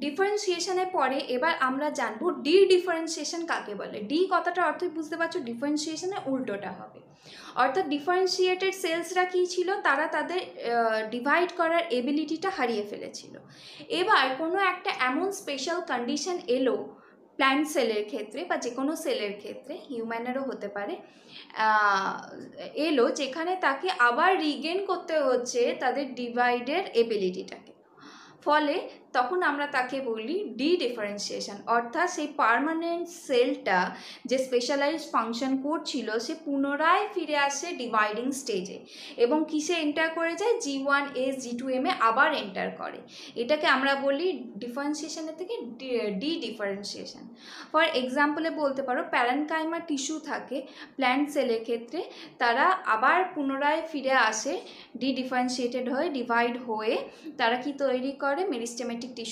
ডিফারেন্সিয়েশনের পরে এবার আমরা জানবো ডি ডিফারেন্সিয়েশন কাকে বলে। ডি কথাটা অর্থই বুঝতে পারছো, ডিফারেন্সিয়েশনের উল্টোটা হবে। অর্থাৎ ডিফারেন্সিয়েটেড সেলসরা কী ছিল, তারা তাদের ডিভাইড করার এবিলিটিটা হারিয়ে ফেলেছিল। এবার কোনো একটা এমন স্পেশাল কন্ডিশন এলো প্ল্যান্ট সেলের ক্ষেত্রে বা যে কোনো সেলের ক্ষেত্রে, হিউম্যানেরও হতে পারে, এলো যেখানে তাকে আবার রিগেন করতে হচ্ছে তাদের ডিভাইডের এবিলিটিটাকে। ফলে তখন আমরা তাকে বলি ডি ডিফারেন্সিয়েশন। অর্থাৎ সেই পার্মানেন্ট সেলটা যে স্পেশালাইজ ফাংশন করছিল সে পুনরায় ফিরে আসে ডিভাইডিং স্টেজে এবং কিসে এন্টার করে যায়, G1S G2M এ আবার এন্টার করে। এটাকে আমরা বলি ডিফারেন্সিয়েশনের থেকে ডি ডিফারেন্সিয়েশন। ফর এক্সাম্পলে বলতে পারো প্যারেনকাইমা টিস্যু থাকে প্ল্যান্ট সেলের ক্ষেত্রে, তারা আবার পুনরায় ফিরে আসে ডি ডিফারেন্সিয়েটেড হয়ে, ডিভাইড হয়ে তারা কি তৈরি করে, মেরিস্টেমেটিক টিস্যু